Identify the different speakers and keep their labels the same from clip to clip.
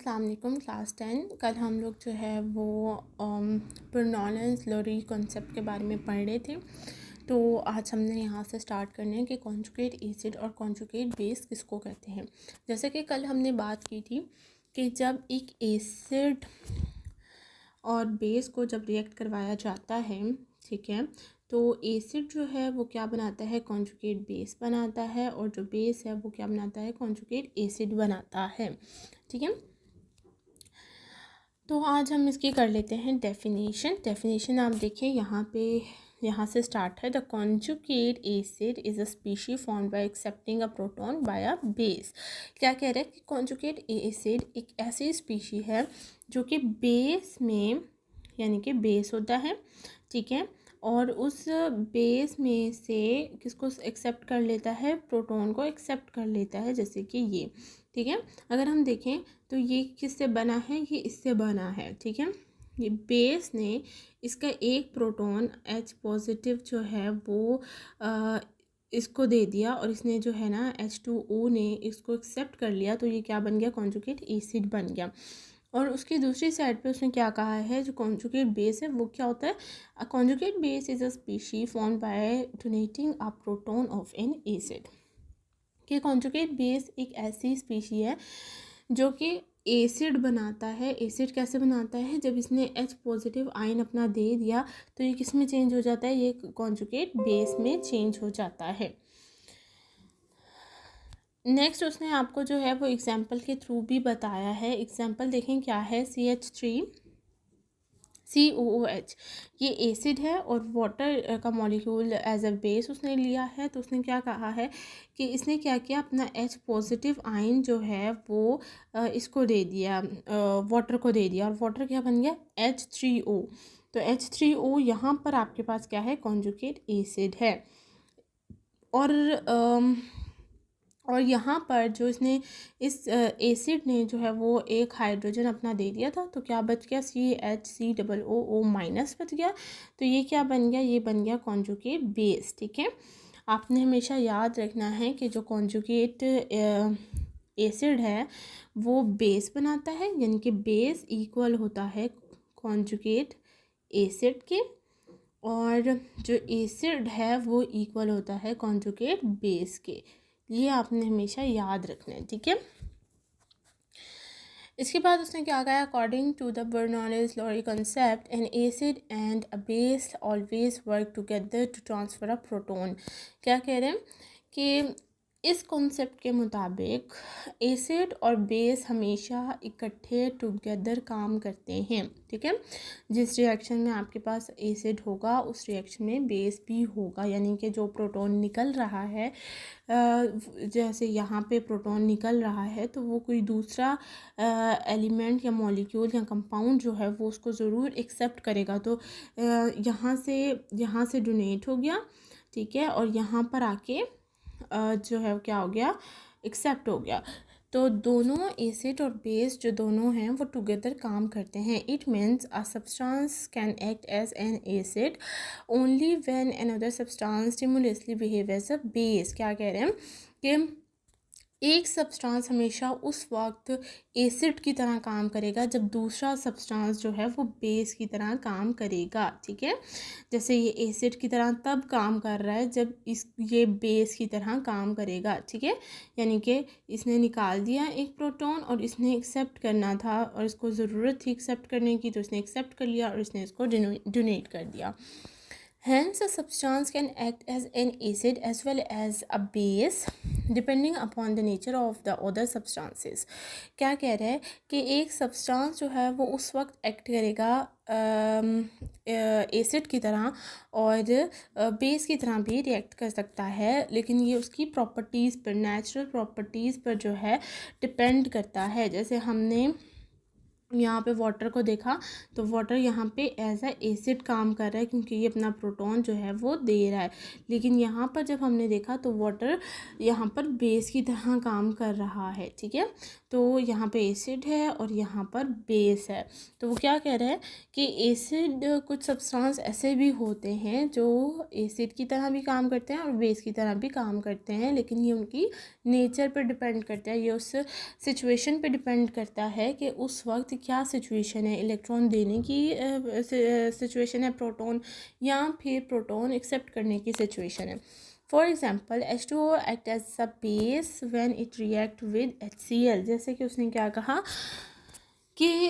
Speaker 1: अस्सलाम वालेकुम क्लास 10। कल हम लोग जो है वो प्रोनाउन स्लरी कॉन्सेप्ट के बारे में पढ़ रहे थे। तो आज हमने यहाँ से स्टार्ट करना है कि कॉन्जुगेट एसिड और कॉन्जुगेट बेस किसको कहते हैं। जैसे कि कल हमने बात की थी कि जब एक एसिड और बेस को जब रिएक्ट करवाया जाता है, ठीक है, तो एसिड जो है वो क्या बनाता है, कॉन्जुगेट बेस बनाता है, और जो बेस है वो क्या बनाता है, कॉन्जुगेट एसिड बनाता है। ठीक है, तो आज हम इसकी कर लेते हैं डेफिनेशन आप देखिए यहाँ से स्टार्ट है। The conjugate acid is a species form by accepting a proton by a base. क्या कह रहे हैं कि कॉन्जुगेट एसिड एक ऐसी स्पीशी है जो कि बेस में, यानी कि बेस होता है, ठीक है, और उस बेस में से किसको एक्सेप्ट कर लेता है, प्रोटॉन को एक्सेप्ट कर लेता है, जैसे कि ये। ठीक है, अगर हम देखें तो ये किससे बना है, ये इससे बना है। ठीक है, ये बेस ने इसका एक प्रोटॉन H पॉजिटिव जो है वो इसको दे दिया, और इसने जो है ना H2O ने इसको एक्सेप्ट कर लिया, तो ये क्या बन गया, कॉन्जुगेट एसिड बन गया। और उसकी दूसरी साइड पे उसने क्या कहा है, जो कॉन्जुगेट बेस है वो क्या होता है, a conjugate base is a species formed by donating a proton of an acid. कि कॉन्जुगेट बेस एक ऐसी स्पीशी है जो कि एसिड बनाता है। एसिड कैसे बनाता है, जब इसने H पॉजिटिव आयन अपना दे दिया तो ये किस में चेंज हो जाता है, ये कॉन्जुगेट बेस में चेंज हो जाता है। नेक्स्ट उसने आपको जो है वो एग्जाम्पल के थ्रू भी बताया है। एग्जाम्पल देखें क्या है, CH3COOH, ये एसिड है और वाटर का मॉलिक्यूल एज अ बेस उसने लिया है। तो उसने क्या कहा है कि इसने क्या किया, अपना H पॉजिटिव आयन जो है वो इसको दे दिया, वाटर को दे दिया, और वाटर क्या बन गया, H3O। तो H3O यहाँ पर आपके पास क्या है, कॉन्जुगेट एसिड है। और यहाँ पर जो इसने इस एसिड ने जो है वो एक हाइड्रोजन अपना दे दिया था, तो क्या बच गया, CHCOO माइनस बच गया। तो ये क्या बन गया, ये बन गया कॉन्जुगेट बेस। ठीक है, आपने हमेशा याद रखना है कि जो कॉन्जुगेट एसिड है वो बेस बनाता है, यानी कि बेस इक्वल होता है कॉन्जुगेट एसिड के, और जो एसिड है वो इक्वल होता है कॉन्जुगेट बेस के। ये आपने हमेशा याद रखना है। ठीक है, इसके बाद उसने क्या कहा, according to the Bernoulli's Lowry concept an acid and a base always work together to transfer a proton. क्या कह रहे हैं कि इस कॉन्सेप्ट के मुताबिक एसिड और बेस हमेशा इकट्ठे टुगेदर काम करते हैं। ठीक है, जिस रिएक्शन में आपके पास एसिड होगा उस रिएक्शन में बेस भी होगा, यानी कि जो प्रोटॉन निकल रहा है, जैसे यहाँ पे प्रोटॉन निकल रहा है, तो वो कोई दूसरा एलिमेंट या मॉलिक्यूल या कंपाउंड जो है वो उसको ज़रूर एक्सेप्ट करेगा। तो यहाँ से डोनेट हो गया, ठीक है, और यहाँ पर आके जो है क्या हो गया, एक्सेप्ट हो गया। तो दोनों एसिड और बेस जो दोनों हैं वो टुगेदर काम करते हैं। It means a substance can act as an acid only when another substance simultaneously behave as a base. क्या कह रहे हैं कि एक सब्सटेंस हमेशा उस वक्त एसिड की तरह काम करेगा जब दूसरा सब्सटेंस जो है वो बेस की तरह काम करेगा। ठीक है, जैसे ये एसिड की तरह तब काम कर रहा है जब ये बेस की तरह काम करेगा। ठीक है, यानी कि इसने निकाल दिया एक प्रोटॉन और इसने एक्सेप्ट करना था और इसको ज़रूरत थी एक्सेप्ट करने की, तो इसने एक्सेप्ट कर लिया और इसने इसको डोनेट कर दिया। Hence, a substance can act as an acid as well as a base depending upon the nature of the other substances. क्या कह रहे हैं कि एक सब्सटेंस जो है वो उस वक्त एक्ट करेगा एसिड की तरह और बेस की तरह भी रिएक्ट कर सकता है, लेकिन ये उसकी प्रॉपर्टीज़ पर, नेचुरल प्रॉपर्टीज़ पर जो है डिपेंड करता है। जैसे हमने यहाँ पे वाटर को देखा तो वाटर यहाँ पे एज अ एसिड काम कर रहा है क्योंकि ये अपना प्रोटॉन जो है वो दे रहा है। लेकिन यहाँ पर जब हमने देखा तो वाटर यहाँ पर बेस की तरह काम कर रहा है, ठीक है। तो यहाँ पे एसिड है और यहाँ पर बेस है। तो वो क्या कह रहा है कि एसिड, कुछ सब्सटेंस ऐसे भी होते हैं जो एसिड की तरह भी काम करते हैं और बेस की तरह भी काम करते हैं, लेकिन ये उनकी नेचर पर डिपेंड करता है, ये उस सिचुएशन पे डिपेंड करता है कि उस वक्त क्या सिचुएशन है, इलेक्ट्रॉन देने की सिचुएशन है प्रोटॉन, या फिर प्रोटॉन एक्सेप्ट करने की सिचुएशन है। For example H2O act as a base when it react with HCl। जैसे कि उसने क्या कहा कि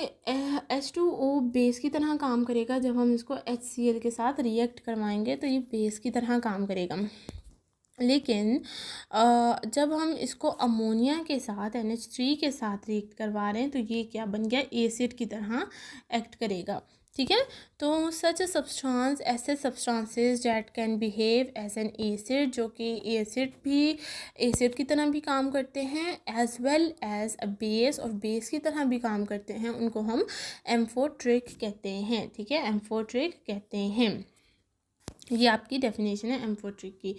Speaker 1: H2O बेस की तरह काम करेगा, जब हम इसको HCl के साथ रिएक्ट करवाएंगे तो ये बेस की तरह काम करेगा। लेकिन जब हम इसको अमोनिया के साथ NH3 के साथ रिएक्ट करवा रहे हैं तो ये क्या बन गया, एसिड की तरह एक्ट करेगा, ठीक है। तो सच सब्सटेंस, ऐसे substances that can behave as an acid, जो कि एसिड की तरह भी काम करते हैं, as well as a base, और बेस की तरह भी काम करते हैं, उनको हम एम्फोट्रिक कहते हैं, ठीक है, एम्फोट्रिक कहते हैं। ये आपकी डेफिनेशन है एम्फोट्रिक की।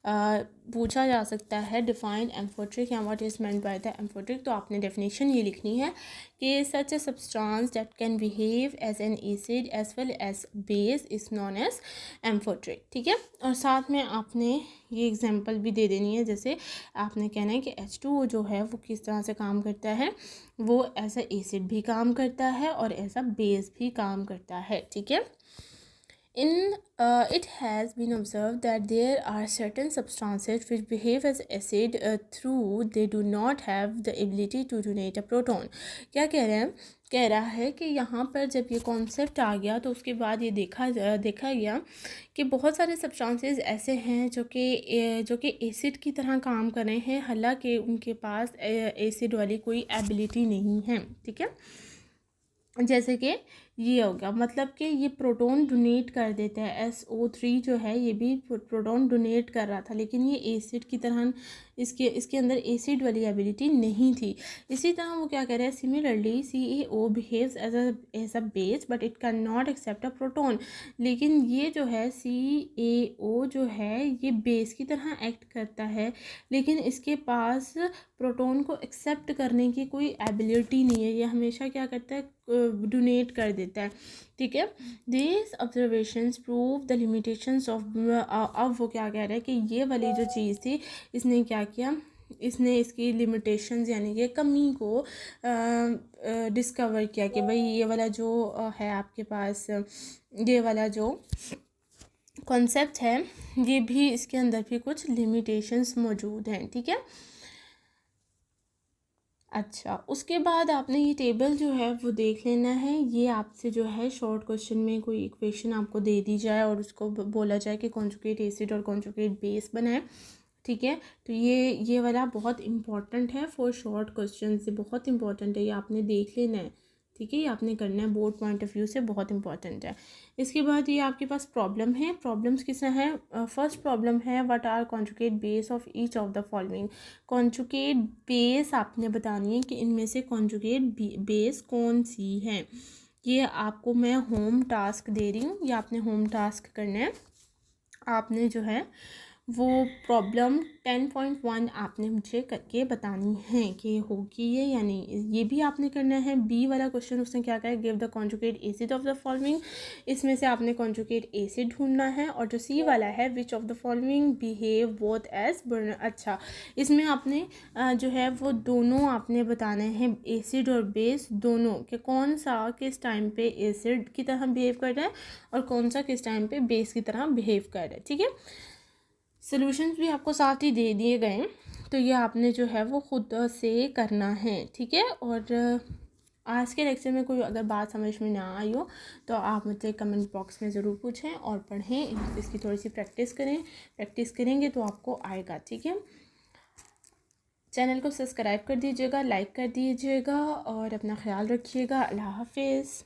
Speaker 1: पूछा जा सकता है डिफाइन एम्फोट्रिक या what is meant by the amphoteric, तो आपने डेफिनेशन ये लिखनी है कि such a substance that can behave as an acid as well as base is known as amphoteric, ठीक है। और साथ में आपने ये एग्जांपल भी दे देनी है, जैसे आपने कहना है कि H2O जो है वो किस तरह से काम करता है, वो एज अ एसिड भी काम करता है और एज अ बेस भी काम करता है, ठीक है। It has been observed that there are certain substances which behave as acid through they do not have the ability to donate a proton। क्या कह रहे हैं, कह रहा है कि यहाँ पर जब ये कॉन्सेप्ट आ गया तो उसके बाद ये देखा गया कि बहुत सारे सब्सटेंसेस ऐसे हैं जो कि एसिड की तरह काम कर रहे हैं, हालांकि उनके पास एसिड वाली कोई एबिलिटी नहीं है, ठीक है। जैसे कि ये हो गया, मतलब कि ये प्रोटॉन डोनेट कर देता है, SO3 जो है ये भी प्रोटॉन डोनेट कर रहा था, लेकिन ये एसिड की तरह इसके अंदर एसिड वाली एबिलिटी नहीं थी। इसी तरह वो क्या कह रहा है, similarly CaO behaves as a base but it can not accept a proton. लेकिन ये जो है CaO जो है ये बेस की तरह एक्ट करता है, लेकिन इसके पास प्रोटॉन को एक्सेप्ट करने की कोई एबिलिटी नहीं है, ये हमेशा क्या करता है, डोनेट कर देता है, ठीक है। This observations prove the limitations of, अब वो क्या कह रहा है कि ये वाली जो चीज़ थी इसने क्या किया, इसने इसकी लिमिटेशंस यानी कि कमी को डिस्कवर किया कि भाई ये वाला जो है आपके पास, ये वाला जो कॉन्सेप्ट है ये भी, इसके अंदर भी कुछ लिमिटेशंस मौजूद हैं, ठीक है। अच्छा, उसके बाद आपने ये टेबल जो है वो देख लेना है। ये आपसे जो है शॉर्ट क्वेश्चन में कोई इक्वेशन आपको दे दी जाए और उसको बोला जाए कि कॉन्जुगेट एसिड और कॉन्जुगेट बेस बनाए, ठीक है। तो ये वाला बहुत इंपॉर्टेंट है फॉर शॉर्ट क्वेश्चन से, बहुत इंपॉर्टेंट है, ये आपने देख लेना है, ठीक है। ये आपने करना है, बोर्ड पॉइंट ऑफ व्यू से बहुत इंपॉर्टेंट है। इसके बाद ये आपके पास प्रॉब्लम है, प्रॉब्लम्स किस है, फर्स्ट प्रॉब्लम है what are conjugate base of each of the following. Conjugate base आपने बतानी है कि इनमें से कॉन्जुगेट बेस कौन सी है। ये आपको मैं होम टास्क दे रही हूँ, ये आपने होम टास्क करना है। आपने जो है वो प्रॉब्लम 10.1 आपने मुझे करके बतानी है कि होगी ये या नहीं, ये भी आपने करना है। बी वाला क्वेश्चन उसने क्या कहा है, give the conjugate acid of the following, इसमें से आपने कॉन्जुगेट एसिड ढूंढना है। और जो सी वाला है, which of the following behave both as burner, अच्छा इसमें आपने जो है वो दोनों आपने बताने हैं, एसिड और बेस दोनों, कि कौन सा किस टाइम पे एसिड की तरह बिहेव कर रहा है और कौन सा किस टाइम पे बेस की तरह बिहेव कर रहा है, ठीक है। सॉल्यूशंस भी आपको साथ ही दे दिए गए, तो ये आपने जो है वो खुद से करना है, ठीक है। और आज के लेक्चर में कोई अगर बात समझ में ना आई हो तो आप मुझे कमेंट बॉक्स में ज़रूर पूछें और पढ़ें, इसकी थोड़ी सी प्रैक्टिस करें, प्रैक्टिस करेंगे तो आपको आएगा, ठीक है। चैनल को सब्सक्राइब कर दीजिएगा, लाइक कर दीजिएगा और अपना ख्याल रखिएगा। अल्लाह हाफिज़।